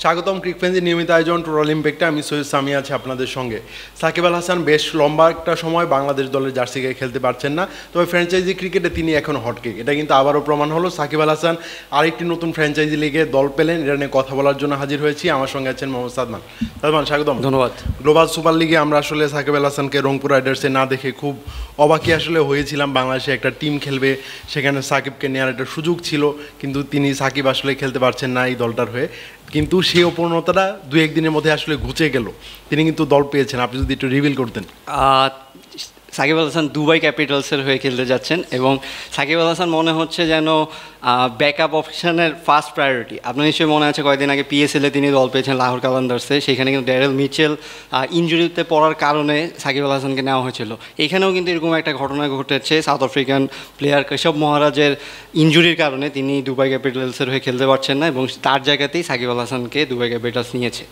স্বাগতম ক্রিকফ্রেন্সের নিয়মিত আয়োজন টোটাল ইম্প্যাক্টে। আমি সৈয়দ সামি আছি আপনাদের সঙ্গে। সাকিব আল হাসান বেশ লম্বা একটা সময় বাংলাদেশ দলের জার্সি গায়ে খেলতে পারছেন না, তবে ফ্র্যাঞ্চাইজি ক্রিকেটে তিনি এখন হটকেক। এটা কিন্তু আবারও প্রমাণ হলো। সাকিব আল হাসান আরেকটি নতুন ফ্র্যাঞ্চাইজি লিগে দল পেলেন, এটা নিয়ে কথা বলার জন্য হাজির হয়েছি। আমার সঙ্গে আছেন মোহাম্মদ সাদমান। সাদমান, স্বাগতম। ধন্যবাদ। গ্লোবাল সুপার লিগে আমরা আসলে সাকিব আল হাসানকে রংপুর রাইডার্সে না দেখে খুব অবাকই আসলে হয়েছিলাম। বাংলাদেশে একটা টিম খেলবে, সেখানে সাকিবকে নেওয়ার একটা সুযোগ ছিল, কিন্তু সাকিব আসলে খেলতে পারছেন না এই দলটার হয়ে। কিন্তু সেই অপূর্ণতাটা দু একদিনের মধ্যে আসলে ঘুচে গেল, তিনি কিন্তু দল পেয়েছেন। আপনি যদি একটু রিভিল করতেন। সাকিব আল হাসান দুবাই ক্যাপিটালসের হয়ে খেলতে যাচ্ছেন এবং সাকিব আল হাসান মনে হচ্ছে যেন ব্যাকআপ অপশনের ফার্স্ট প্রায়োরিটি। আপনার নিশ্চয়ই মনে আছে কয়েকদিন আগে পিএসএলে তিনি দল পেয়েছেন লাহোর কালান্দার্সে, সেখানে কিন্তু ড্যারেল মিচেল ইনজুরিতে পড়ার কারণে সাকিব আল হাসানকে নেওয়া হয়েছিল। এখানেও কিন্তু এরকম একটা ঘটনা ঘটেছে, সাউথ আফ্রিকান প্লেয়ার কেশব মহারাজের ইনজুরির কারণে তিনি দুবাই ক্যাপিটালসের হয়ে খেলতে পারছেন না এবং তার জায়গাতেই সাকিব আল হাসানকে দুবাই ক্যাপিটালস নিয়েছে।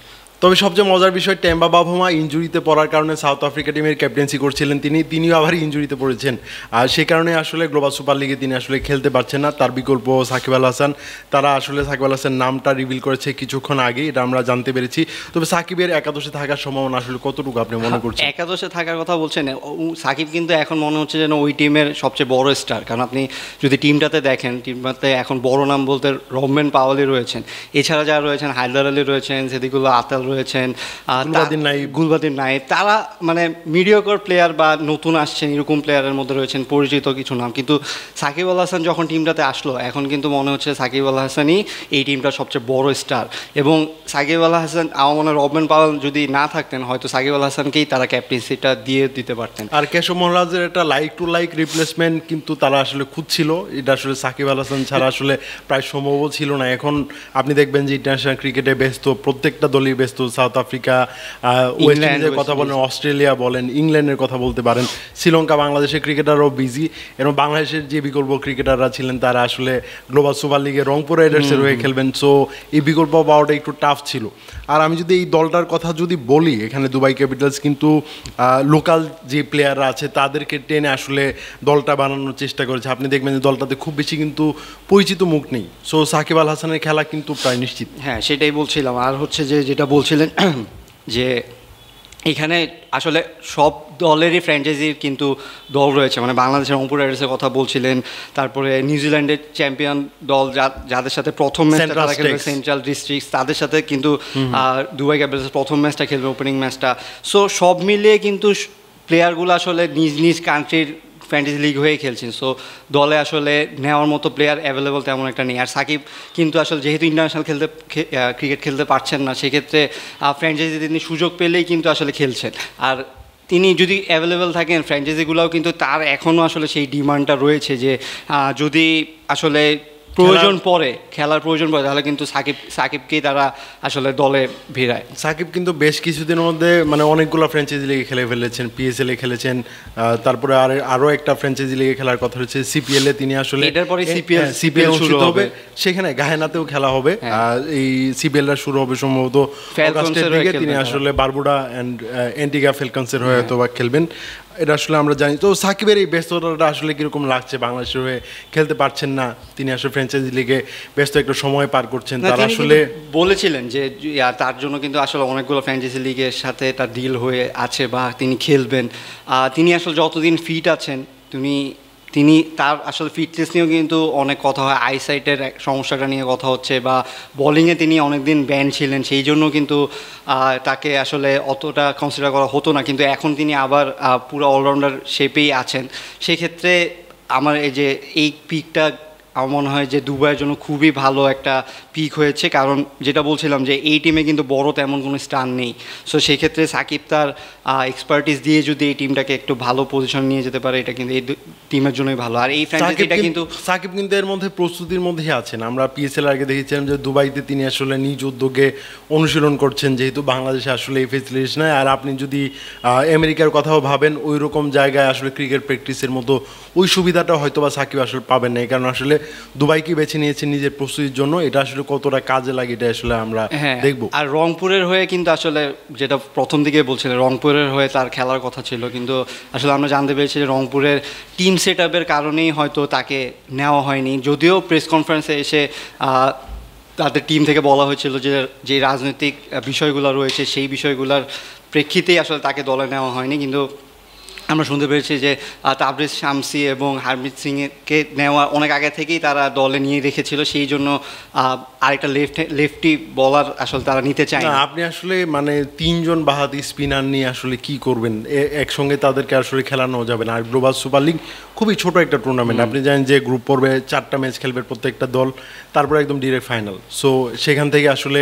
তবে সবচেয়ে মজার বিষয়, টেম্বা বাভমা ইনজুরিতে পড়ার কারণে সাউথ আফ্রিকা টিমের ক্যাপ্টেন্সি করছিলেন, তিনিও আবার ইনজুরিতে পড়েছেন। আর সে কারণে আসলে গ্লোবাল সুপার লিগে তিনি আসলে খেলতে পারছেন না। তার বিকল্প সাকিব আল হাসান। তারা আসলে সাকিব আল হাসান নামটা রিভিল করেছে কিছুক্ষণ আগে, এটা আমরা জানতে পেরেছি। তবে সাকিবের একাদশে থাকার সম্ভাবনা আসলে কতটুকু আপনি মনে করছেন? একাদশে থাকার কথা বলছেন, সাকিব কিন্তু এখন মনে হচ্ছে যেন ওই টিমের সবচেয়ে বড় স্টার। কারণ আপনি যদি টিমটাতে দেখেন, টিমটাতে এখন বড় নাম বলতে রহমান পাওয়ালি রয়েছেন, এছাড়া যারা রয়েছেন হায়দার আলী রয়েছেন, সেদিকুল্লাহ আতাল রয়েছেন, গুলবাদিন নাইব, তারা মানে মিডিয়কর প্লেয়ার বা নতুন আসছেন এরকম প্লেয়ারের মধ্যে রয়েছেন পরিচিত কিছু নাম। কিন্তু সাকিব আল হাসান যখন টিমটাতে আসলো, এখন কিন্তু মনে হচ্ছে সাকিব আল হাসানই এই টিমটার সবচেয়ে বড় স্টার। এবং সাকিব আল হাসান, আমার মনে হয় রহমান পাওয়াল যদি না থাকতেন হয়তো সাকিব আল হাসানকেই তারা ক্যাপ্টেন্সিটা দিয়ে দিতে পারতেন। আর কেশব মহারাজের একটা লাইক টু লাইক রিপ্লেসমেন্ট কিন্তু তারা আসলে খুঁজছিল, এটা আসলে সাকিব আল হাসান ছাড়া আসলে প্রায় সম্ভবও ছিল না। এখন আপনি দেখবেন যে ইন্টারন্যাশনাল ক্রিকেটে ব্যস্ত, প্রত্যেকটা দলই ব্যস্ত। সাউথ আফ্রিকা, ওয়েস্ট ইন্ডিজের কথা বলেন, অস্ট্রেলিয়া বলেন, ইংল্যান্ডের কথা বলতে পারেন, শ্রীলঙ্কা, বাংলাদেশের ক্রিকেটাররাও বিজি। এবং বাংলাদেশের যে বিকল্প ক্রিকেটাররা ছিলেন তারা আসলে গ্লোবাল সুপার লিগে রংপুর রাইডার্সের হয়ে খেলবেন। সো এই বিকল্প পাওয়াটা একটু টাফ ছিল। আর আমি যদি এই দলটার কথা যদি বলি, এখানে দুবাই ক্যাপিটালস কিন্তু লোকাল যে প্লেয়াররা আছে তাদেরকে টেনে আসলে দলটা বানানোর চেষ্টা করেছে। আপনি দেখবেন যে দলটাতে খুব বেশি কিন্তু পরিচিত মুখ নেই। সো সাকিব আল হাসানের খেলা কিন্তু প্রায় নিশ্চিত। হ্যাঁ, সেটাই বলছিলাম। আর হচ্ছে যে যেটা বলছিলেন যে এখানে আসলে সব দলেরই ফ্র্যাঞ্চাইজির কিন্তু দল রয়েছে, মানে বাংলাদেশের রংপুর রাইডার্সের কথা বলছিলেন, তারপরে নিউজিল্যান্ডের চ্যাম্পিয়ন দল যাদের সাথে প্রথম ম্যাচটা তারা খেলবে, সেন্ট্রাল ডিস্ট্রিক্টস, তাদের সাথে কিন্তু দুবাই ক্যাপিটালস প্রথম ম্যাচটা খেলবে, ওপেনিং ম্যাচটা। সো সব মিলিয়ে কিন্তু প্লেয়ারগুলো আসলে নিজ নিজ কান্ট্রির ফ্যান্টাসি লিগ হয়ে খেলছেন। সো দলে আসলে নেওয়ার মতো প্লেয়ার অ্যাভেলেবল তেমন একটা নেই। আর সাকিব কিন্তু আসলে যেহেতু ইন্টারন্যাশনাল ক্রিকেট খেলতে পারছেন না, সেক্ষেত্রে ফ্র্যাঞ্চাইজি তিনি সুযোগ পেলেই কিন্তু আসলে খেলছেন। আর তিনি যদি অ্যাভেলেবল থাকেন, ফ্র্যাঞ্চাইজিগুলোও কিন্তু তার এখনও আসলে সেই ডিমান্ডটা রয়েছে যে যদি আসলে প্রয়োজন পড়ে, খেলার প্রয়োজন পড়ে, তাহলে কিন্তু সাকিবকেই তারা আসলে দলে ভিড়ায়। সাকিব কিন্তু বেশ কিছুদিনের মধ্যে মানে অনেকগুলো ফ্র্যাঞ্চাইজি লিগে খেলে ফেলেছেন, পিএসএলে খেলেছেন, তারপরে আরও একটা ফ্র্যাঞ্চাইজি লিগে খেলার কথা হচ্ছে সিপিএলে। তিনি আসলে এটার পরে সিপিএল শুরু হবে, সেখানে গায়ানাতেও খেলা হবে। এই সিপিএলটা শুরু হবে সম্ভবত অগাস্টের দিকে। তিনি আসলে বারবুডা অ্যান্ড অ্যান্টিগা ফ্যালকনসের হয়ে হয়তো বা খেলবেন, এটা আসলে আমরা জানি। তো সাকিবের এই ব্যস্ততাটা আসলে কীরকম লাগছে? বাংলাদেশের হয়ে খেলতে পারছেন না, তিনি আসলে ফ্র্যাঞ্চাইজি লিগে ব্যস্ত একটা সময় পার করছেন। তারা আসলে বলেছিলেন যে তার জন্য কিন্তু আসলে অনেকগুলো ফ্র্যাঞ্চাইজি লিগের সাথে তার ডিল হয়ে আছে বা তিনি খেলবেন। তিনি আসলে যতদিন ফিট আছেন তিনি তার আসলে ফিটনেস নিয়েও কিন্তু অনেক কথা হয়, আইসাইটের সমস্যাটা নিয়ে কথা হচ্ছে, বা বোলিংয়ে তিনি অনেকদিন ব্যান ছিলেন, সেই জন্য কিন্তু তাকে আসলে অতটা কনসিডার করা হতো না। কিন্তু এখন তিনি আবার পুরো অলরাউন্ডার শেপেই আছেন। সেক্ষেত্রে আমার এই পিকটা আমার মনে হয় যে দুবাইয়ের জন্য খুবই ভালো একটা পিক হয়েছে। কারণ যেটা বলছিলাম যে এই টিমে কিন্তু বড় তেমন কোনো স্টার নেই। সো সেক্ষেত্রে সাকিব তার এক্সপার্টিস দিয়ে যদি এই টিমটাকে একটু ভালো পজিশন নিয়ে যেতে পারে, এটা কিন্তু এই টিমের জন্যই ভালো। আর এই ফ্র্যাঞ্চাইজিটা কিন্তু সাকিব কিন্তু এর মধ্যে প্রস্তুতির মধ্যেই আছেন। আমরা পিএসএল আগে দেখেছিলাম যে দুবাইতে তিনি আসলে নিজ উদ্যোগে অনুশীলন করছেন, যেহেতু বাংলাদেশে আসলে এই ফেসিলিটিস নেই। আর আপনি যদি আমেরিকার কথাও ভাবেন, ওই রকম জায়গায় আসলে ক্রিকেট প্র্যাকটিসের মতো ওই সুবিধাটা হয়তো বা সাকিব আসলে পাবেন না। এই কারণে আসলে দুবাইকে বেছে নিয়েছেন নিজের প্রস্তুতির জন্য। এটা আসলে কতটা কাজে লাগে এটা আসলে আমরা দেখব। আর রংপুরের হয়ে কিন্তু আসলে যেটা প্রথম দিকে বলছিলেন, রংপুরের হয়ে তার খেলার কথা ছিল, কিন্তু আসলে আমরা জানতে পেরেছি যে রংপুরের টিম সেট আপের কারণেই হয়তো তাকে নেওয়া হয়নি। যদিও প্রেস কনফারেন্সে এসে তাদের টিম থেকে বলা হয়েছিল যে যে রাজনৈতিক বিষয়গুলো রয়েছে সেই বিষয়গুলোর প্রেক্ষিতেই আসলে তাকে দলে নেওয়া হয়নি, কিন্তু আমরা শুনতে পেরেছি যে তাবরিজ শামসি এবং হারমিত সিংকে নেওয়া অনেক আগে থেকেই তারা দলে নিয়ে রেখেছিল, সেই জন্য আরেকটা লেফটি বলার আসলে তারা নিতে চায় না। আপনি আসলে মানে 3 জন বাহাতি স্পিনার নিয়ে আসলে কি করবেন, একসঙ্গে তাদেরকে আসলে খেলানো যাবে না। আর গ্লোবাল সুপার লিগ খুবই ছোট একটা টুর্নামেন্ট, আপনি জানেন যে গ্রুপ পর্বে 4টা ম্যাচ খেলবে প্রত্যেকটা দল, তারপরে একদম ডিরেক্ট ফাইনাল। সো সেখান থেকে আসলে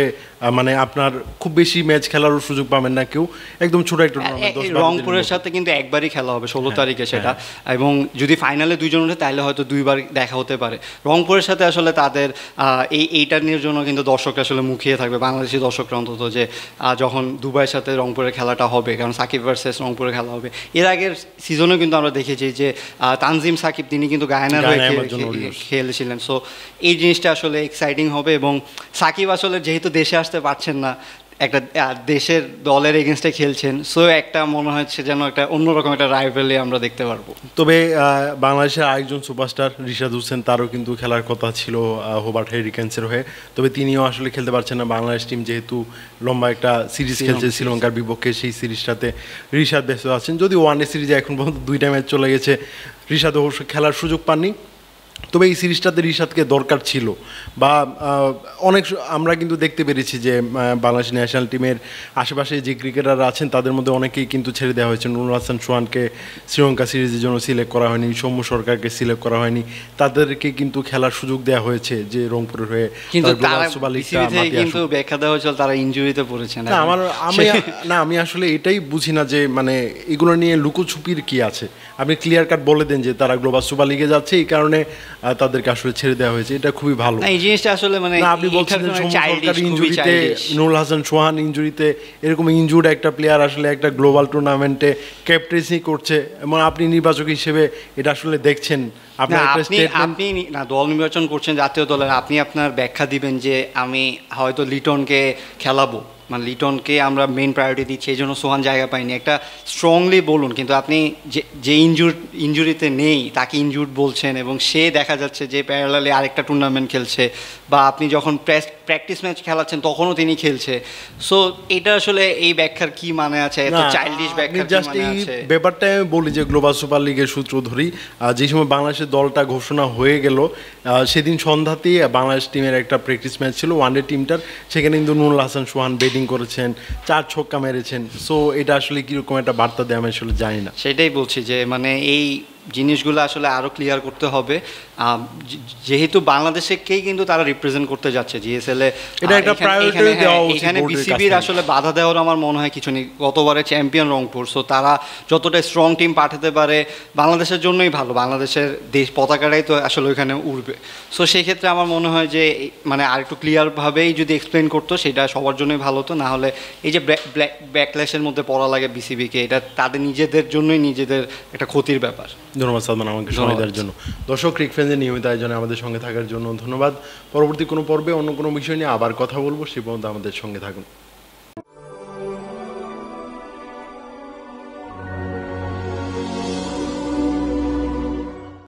মানে আপনার খুব বেশি ম্যাচ খেলারও সুযোগ পাবেন না কেউ, একদম ছোট একটা টুর্নামেন্ট। রংপুরের সাথে কিন্তু একবারই খেলা হবে 16 তারিখে সেটা, এবং যদি ফাইনালে 2 জন ওঠে তাহলে হয়তো 2বার দেখা হতে পারে। রংপুরের সাথে আসলে তাদের এইটা নিয়ে জন্য কিন্তু দর্শকরা আসলে মুখিয়ে থাকবে, বাংলাদেশি দর্শকরা অন্তত, যে যখন দুবাইয়ের সাথে রংপুরের খেলাটা হবে, কারণ সাকিব ভার্সেস রংপুরের খেলা হবে। এর আগের সিজনে কিন্তু আমরা দেখেছি যে তানজিম সাকিব তিনি কিন্তু গায়ানার হয়ে খেলেছিলেন। সো এই জিনিসটা আসলে এক্সাইটিং হবে, এবং সাকিব আসলে যেহেতু দেশে আসতে পারছেন না, একটা দেশের দলের এগেনস্টে খেলছেন, সো একটা মনে হচ্ছে যেন একটা অন্যরকম একটা রাইভেলি আমরা দেখতে পারবো। তবে বাংলাদেশের আরেকজন সুপারস্টার রিশাদ হোসেন, তারও কিন্তু খেলার কথা ছিল হোবার্ট হেরিকেন্সের হয়ে, তবে তিনিও আসলে খেলতে পারছেন না। বাংলাদেশ টিম যেহেতু লম্বা একটা সিরিজ খেলছে শ্রীলঙ্কার বিপক্ষে, সেই সিরিজটাতে রিশাদ ব্যস্ত আছেন। যদি ওয়ানডে সিরিজে এখন পর্যন্ত 2টা ম্যাচ চলে গেছে, রিশাদ অবশ্য খেলার সুযোগ পাননি, তবে এই সিরিজটাতে রিশাদকে দরকার ছিল। বা অনেক আমরা কিন্তু দেখতে পেরেছি যে বাংলাদেশ ন্যাশনাল টিমের আশেপাশে যে ক্রিকেটাররা আছেন তাদের মধ্যে অনেকেই কিন্তু ছেড়ে দেওয়া হয়েছে। নুরুল হাসান সোহানকে শ্রীলঙ্কা সিরিজের জন্য সিলেক্ট করা হয়নি, সৌম্য সরকারকে সিলেক্ট করা হয়নি, তাদেরকে কিন্তু খেলার সুযোগ দেওয়া হয়েছে যে রংপুরের হয়ে। কিন্তু কিন্তু ব্যাখ্যা দেওয়া হয়েছিল তারা ইনজুরিতে পড়েছেন। আমি আসলে এটাই বুঝি না যে মানে এগুলো নিয়ে লুকোছুপির কি আছে। আপনি ক্লিয়ার কাট বলে দেন যে তারা গ্লোবাল সুপার লিগে যাচ্ছে, এই কারণে তাদেরকে আসলে ছেড়ে দেওয়া হয়েছে, এটা খুবই ভালো। এই জিনিসটা আসলে মানে আপনি বলছেন ইনজুরিতে, নুরুল হাসান সোহান ইনজুরিতে, এরকম ইনজুর্ড একটা প্লেয়ার আসলে একটা গ্লোবাল টুর্নামেন্টে ক্যাপ্টেন্সি করছে, এবং আপনি নির্বাচক হিসেবে এটা আসলে দেখছেন। আপনি না দল নির্বাচন করছেন জাতীয় দলের, আপনি আপনার ব্যাখ্যা দিবেন যে আমি হয়তো লিটনকে খেলাবো, মানে লিটনকে আমরা মেন প্রায়োরিটি দিচ্ছি, এই জন্য সোহান জায়গা পাইনি, একটা স্ট্রংলি বলুন। কিন্তু আপনি যে ইনজুরিতে নেই তাকে ইনজুর্ড বলছেন, এবং সে দেখা যাচ্ছে যে প্যারালালি আরেকটা টুর্নামেন্ট খেলছে, বা আপনি যখন প্র্যাকটিস ম্যাচ খেলাচ্ছেন তখনও তিনি খেলছে। সো এটা আসলে এই ব্যাখ্যার কি মানে আছে, এত চাইল্ডিশ ব্যাখ্যার কি মানে আছে? ব্যাপারটা আমি বলি যে গ্লোবাল সুপার লিগের সূত্র ধরি, যে সময় বাংলাদেশের দলটা ঘোষণা হয়ে গেল সেদিন সন্ধ্যাতেই বাংলাদেশ টিমের একটা প্র্যাকটিস ম্যাচ ছিল ওয়ানডে টিমটার, সেখানে কিন্তু নুরুল হাসান সোহান ব্যাটিং করেছেন, 4 ছক্কা মেরেছেন। সো এটা আসলে কীরকম একটা বার্তা দেয় আমি আসলে জানি না। সেটাই বলছি যে মানে এই জিনিসগুলো আসলে আরও ক্লিয়ার করতে হবে, যেহেতু বাংলাদেশকেই কিন্তু তারা রিপ্রেজেন্ট করতে যাচ্ছে জিএসএল এ, এটা একটা প্রায়োরিটি দেওয়া উচিত। এখানে বিসিবির আসলে বাধা দেওয়ার আমার মনে হয় কিছু নেই, গতবারে চ্যাম্পিয়ন রংপুর, সো তারা যতটা স্ট্রং টিম পাঠাতে পারে বাংলাদেশের জন্যই ভালো, বাংলাদেশের দেশ পতাকাটাই তো আসলে ওইখানে উড়বে। সো সেই ক্ষেত্রে আমার মনে হয় যে মানে আরেকটু ক্লিয়ারভাবেই যদি এক্সপ্লেন করতো সেটা সবার জন্যই ভালো হতো, না হলে এই যে ব্যাকল্যাশের মধ্যে পড়া লাগে বিসিবিকে, এটা তাদের নিজেদের জন্যই নিজেদের একটা ক্ষতির ব্যাপার। ধন্যবাদ সালমান আমাকে সময় দেওয়ার জন্য। দর্শক, ক্রিক ফ্রেন্ডসের নিয়মিত আয়োজনে আমাদের সঙ্গে থাকার জন্য ধন্যবাদ। পরবর্তী কোনো পর্বে অন্য কোনো বিষয় নিয়ে আবার কথা বলবো, সে পর্যন্ত আমাদের সঙ্গে থাকুন।